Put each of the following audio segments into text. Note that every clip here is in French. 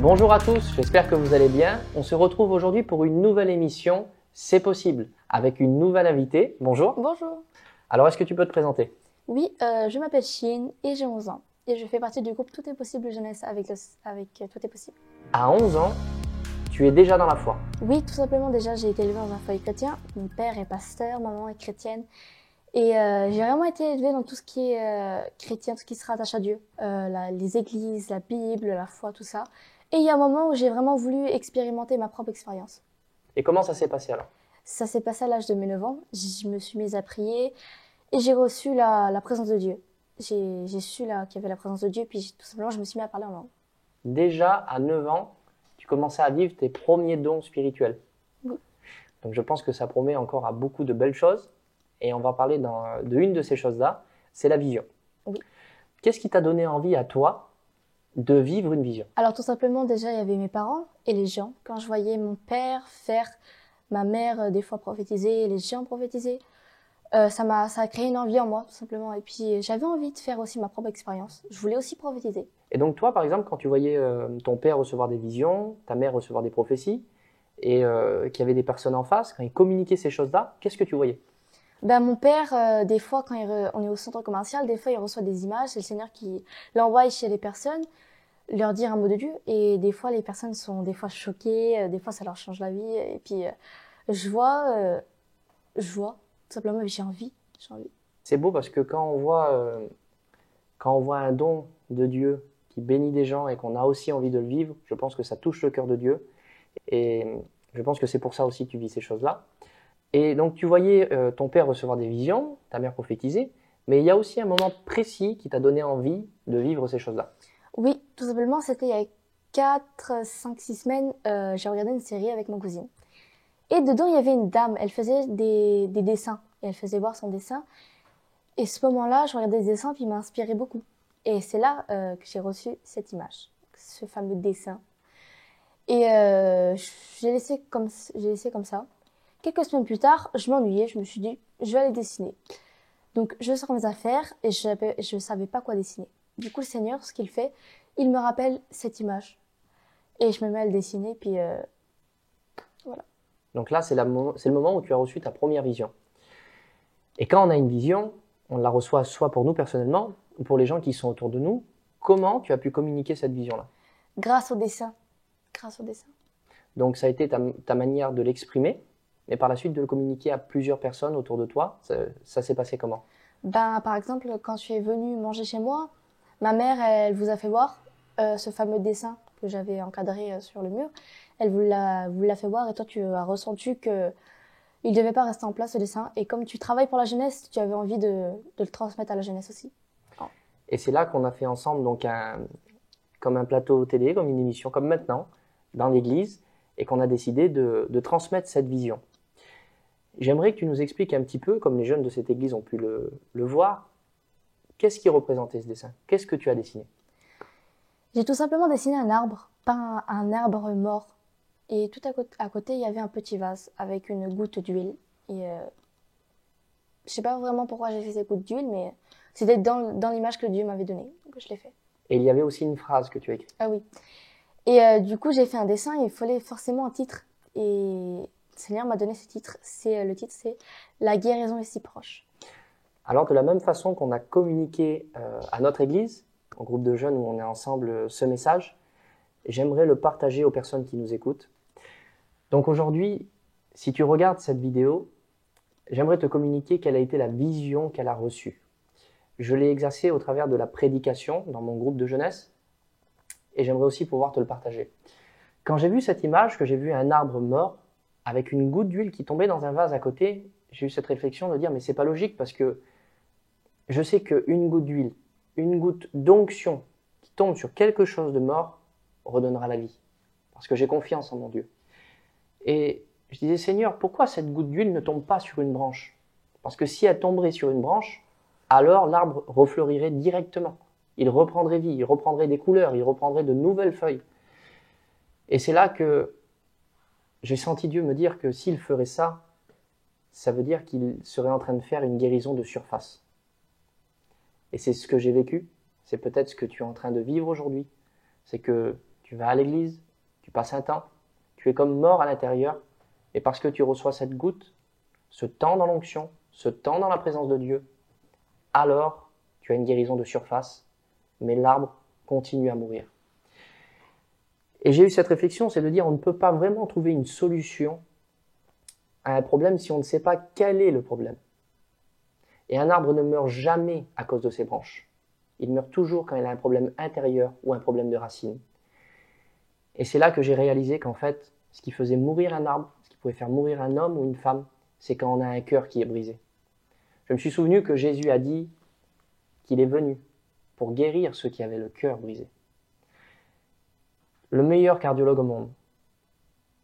Bonjour à tous, j'espère que vous allez bien. On se retrouve aujourd'hui pour une nouvelle émission C'est possible avec une nouvelle invitée. Bonjour. Bonjour. Alors, est-ce que tu peux te présenter? Oui, je m'appelle Chine et j'ai 11 ans. Et je fais partie du groupe Tout est possible jeunesse avec Tout est possible. À 11 ans, tu es déjà dans la foi. Oui, tout simplement, déjà, j'ai été élevée dans un foyer chrétien. Mon père est pasteur, ma maman est chrétienne. Et j'ai vraiment été élevée dans tout ce qui est chrétien, tout ce qui se rattache à Dieu. Les églises, la Bible, la foi, tout ça. Et il y a un moment où j'ai vraiment voulu expérimenter ma propre expérience. Et comment ça s'est passé alors? Ça s'est passé à l'âge de mes 9 ans. Je me suis mise à prier et j'ai reçu la présence de Dieu. J'ai su qu'il y avait la présence de Dieu, puis tout simplement, je me suis mis à parler en langue. Déjà à 9 ans, tu commençais à vivre tes premiers dons spirituels. Oui. Donc je pense que ça promet encore à beaucoup de belles choses. Et on va parler de une de ces choses-là, c'est la vision. Oui. Qu'est-ce qui t'a donné envie à toi de vivre une vision? Alors tout simplement, déjà, il y avait mes parents et les gens. Quand je voyais mon père faire, ma mère des fois prophétiser, les gens prophétiser, ça a créé une envie en moi, tout simplement. Et puis j'avais envie de faire aussi ma propre expérience. Je voulais aussi prophétiser. Et donc toi, par exemple, quand tu voyais ton père recevoir des visions, ta mère recevoir des prophéties, et qu'il y avait des personnes en face, quand ils communiquaient ces choses-là, qu'est-ce que tu voyais? Ben, mon père, des fois, quand on est au centre commercial, des fois, il reçoit des images. C'est le Seigneur qui l'envoie chez les personnes, leur dire un mot de Dieu. Et des fois, les personnes sont des fois choquées, des fois, ça leur change la vie. Et puis, je vois, tout simplement, j'ai envie. C'est beau parce que quand on voit un don de Dieu qui bénit des gens et qu'on a aussi envie de le vivre, je pense que ça touche le cœur de Dieu. Et je pense que c'est pour ça aussi que tu vis ces choses-là. Et donc tu voyais ton père recevoir des visions, ta mère prophétiser, mais il y a aussi un moment précis qui t'a donné envie de vivre ces choses-là. Oui, tout simplement, c'était il y a 4, 5, 6 semaines, j'ai regardé une série avec ma cousine. Et dedans, il y avait une dame, elle faisait des dessins. Et elle faisait voir son dessin. Et ce moment-là, je regardais les dessins, puis il m'a inspiré beaucoup. Et c'est là que j'ai reçu cette image, ce fameux dessin. Et j'ai laissé comme ça. Quelques semaines plus tard, je m'ennuyais, je me suis dit, je vais aller dessiner. Donc, je sors mes affaires et je savais pas quoi dessiner. Du coup, le Seigneur, ce qu'il fait, il me rappelle cette image. Et je me mets à le dessiner, puis voilà. Donc là, c'est le moment où tu as reçu ta première vision. Et quand on a une vision, on la reçoit soit pour nous personnellement, ou pour les gens qui sont autour de nous. Comment tu as pu communiquer cette vision-là? Grâce au dessin. Grâce au dessin. Donc ça a été ta manière de l'exprimer, mais par la suite de le communiquer à plusieurs personnes autour de toi. Ça s'est passé comment? Ben, par exemple, quand tu es venu manger chez moi, ma mère, elle vous a fait voir ce fameux dessin que j'avais encadré sur le mur. Elle vous l'a fait voir et toi, tu as ressenti que il devait pas rester en place ce dessin. Et comme tu travailles pour la jeunesse, tu avais envie de le transmettre à la jeunesse aussi. Et c'est là qu'on a fait ensemble donc comme un plateau télé, comme une émission, comme maintenant, dans l'église, et qu'on a décidé de transmettre cette vision. J'aimerais que tu nous expliques un petit peu, comme les jeunes de cette église ont pu le voir, qu'est-ce qui représentait ce dessin? Qu'est-ce que tu as dessiné? J'ai tout simplement dessiné un arbre, pas un arbre mort. Et tout à côté, il y avait un petit vase avec une goutte d'huile. Et je sais pas vraiment pourquoi j'ai fait ces gouttes d'huile, mais c'était dans l'image que Dieu m'avait donnée. Donc je l'ai fait. Et il y avait aussi une phrase que tu as écrite. Ah oui. Et du coup, j'ai fait un dessin et il fallait forcément un titre. Et le Seigneur m'a donné ce titre. Le titre, c'est La guérison est si proche. Alors, de la même façon qu'on a communiqué à notre église, au groupe de jeunes où on est ensemble, ce message, j'aimerais le partager aux personnes qui nous écoutent. Donc aujourd'hui, si tu regardes cette vidéo, j'aimerais te communiquer quelle a été la vision qu'elle a reçue. Je l'ai exercée au travers de la prédication dans mon groupe de jeunesse et j'aimerais aussi pouvoir te le partager. Quand j'ai vu cette image, que j'ai vu un arbre mort avec une goutte d'huile qui tombait dans un vase à côté, j'ai eu cette réflexion de dire mais c'est pas logique parce que je sais qu'une goutte d'huile, une goutte d'onction qui tombe sur quelque chose de mort redonnera la vie. Parce que j'ai confiance en mon Dieu. Et je disais, Seigneur, pourquoi cette goutte d'huile ne tombe pas sur une branche? Parce que si elle tomberait sur une branche, alors l'arbre refleurirait directement. Il reprendrait vie, il reprendrait des couleurs, il reprendrait de nouvelles feuilles. Et c'est là que j'ai senti Dieu me dire que s'il ferait ça, ça veut dire qu'il serait en train de faire une guérison de surface. Et c'est ce que j'ai vécu, c'est peut-être ce que tu es en train de vivre aujourd'hui. C'est que tu vas à l'église, tu passes un temps, tu es comme mort à l'intérieur, et parce que tu reçois cette goutte, ce temps dans l'onction, ce temps dans la présence de Dieu, alors tu as une guérison de surface, mais l'arbre continue à mourir. Et j'ai eu cette réflexion, c'est de dire on ne peut pas vraiment trouver une solution à un problème si on ne sait pas quel est le problème. Et un arbre ne meurt jamais à cause de ses branches. Il meurt toujours quand il a un problème intérieur ou un problème de racine. Et c'est là que j'ai réalisé qu'en fait, ce qui faisait mourir un arbre, ce qui pouvait faire mourir un homme ou une femme, c'est quand on a un cœur qui est brisé. Je me suis souvenu que Jésus a dit qu'il est venu pour guérir ceux qui avaient le cœur brisé. Le meilleur cardiologue au monde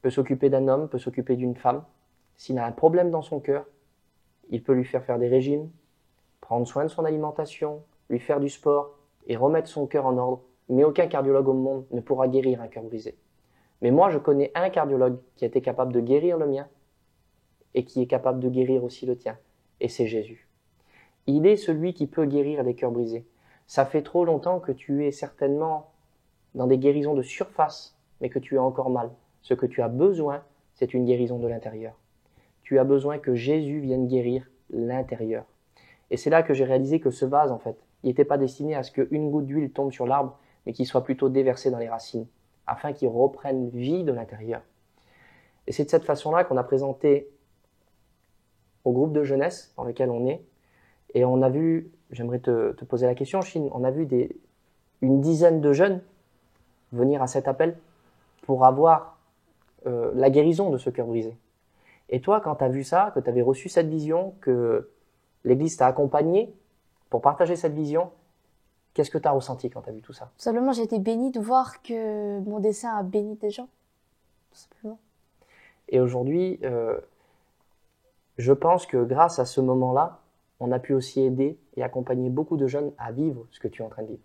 peut s'occuper d'un homme, peut s'occuper d'une femme. S'il a un problème dans son cœur, il peut lui faire des régimes, prendre soin de son alimentation, lui faire du sport et remettre son cœur en ordre. Mais aucun cardiologue au monde ne pourra guérir un cœur brisé. Mais moi, je connais un cardiologue qui a été capable de guérir le mien et qui est capable de guérir aussi le tien. Et c'est Jésus. Il est celui qui peut guérir les cœurs brisés. Ça fait trop longtemps que tu es certainement dans des guérisons de surface, mais que tu as encore mal. Ce que tu as besoin, c'est une guérison de l'intérieur. Tu as besoin que Jésus vienne guérir l'intérieur. Et c'est là que j'ai réalisé que ce vase, en fait, il n'était pas destiné à ce qu'une goutte d'huile tombe sur l'arbre, mais qu'il soit plutôt déversé dans les racines, afin qu'il reprenne vie de l'intérieur. Et c'est de cette façon-là qu'on a présenté au groupe de jeunesse dans lequel on est, et on a vu, j'aimerais te poser la question, Chine, on a vu une dizaine de jeunes venir à cet appel pour avoir la guérison de ce cœur brisé. Et toi, quand tu as vu ça, que tu avais reçu cette vision, que l'Église t'a accompagné pour partager cette vision, qu'est-ce que tu as ressenti quand tu as vu tout ça? Tout simplement, j'ai été bénie de voir que mon dessin a béni des gens. Tout simplement. Et aujourd'hui, je pense que grâce à ce moment-là, on a pu aussi aider et accompagner beaucoup de jeunes à vivre ce que tu es en train de vivre.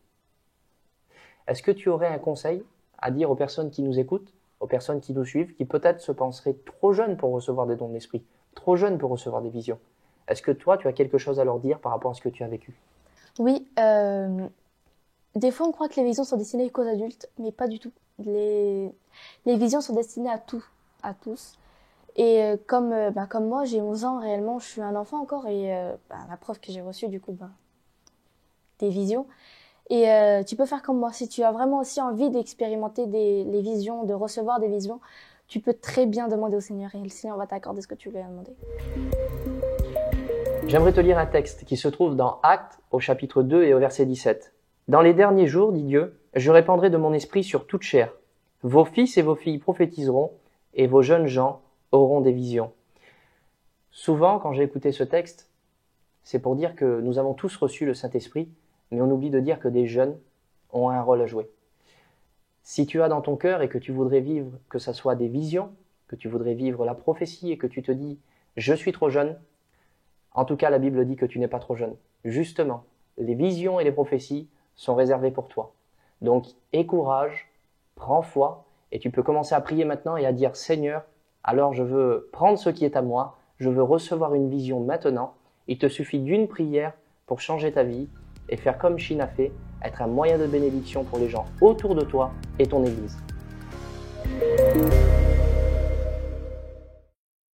Est-ce que tu aurais un conseil à dire aux personnes qui nous écoutent, aux personnes qui nous suivent, qui peut-être se penseraient trop jeunes pour recevoir des dons de l'esprit, trop jeunes pour recevoir des visions? Est-ce que toi, tu as quelque chose à leur dire par rapport à ce que tu as vécu? Oui, des fois on croit que les visions sont destinées qu'aux adultes, mais pas du tout. Les visions sont destinées à tous. Et comme moi, j'ai 11 ans réellement, je suis un enfant encore, et la preuve que j'ai reçu du coup des visions. Et tu peux faire comme moi, si tu as vraiment aussi envie d'expérimenter les visions, de recevoir des visions, tu peux très bien demander au Seigneur, et le Seigneur va t'accorder ce que tu lui as demandé. J'aimerais te lire un texte qui se trouve dans Actes au chapitre 2 et au verset 17. « Dans les derniers jours, dit Dieu, je répandrai de mon esprit sur toute chair. Vos fils et vos filles prophétiseront, et vos jeunes gens auront des visions. » Souvent, quand j'ai écouté ce texte, c'est pour dire que nous avons tous reçu le Saint-Esprit, mais on oublie de dire que des jeunes ont un rôle à jouer. Si tu as dans ton cœur et que tu voudrais vivre, que ce soit des visions, que tu voudrais vivre la prophétie et que tu te dis « je suis trop jeune », en tout cas la Bible dit que tu n'es pas trop jeune. Justement, les visions et les prophéties sont réservées pour toi. Donc, aie courage, prends foi, et tu peux commencer à prier maintenant et à dire « Seigneur, alors je veux prendre ce qui est à moi, je veux recevoir une vision maintenant. » Il te suffit d'une prière pour changer ta vie et faire comme Chine a fait, être un moyen de bénédiction pour les gens autour de toi et ton Église.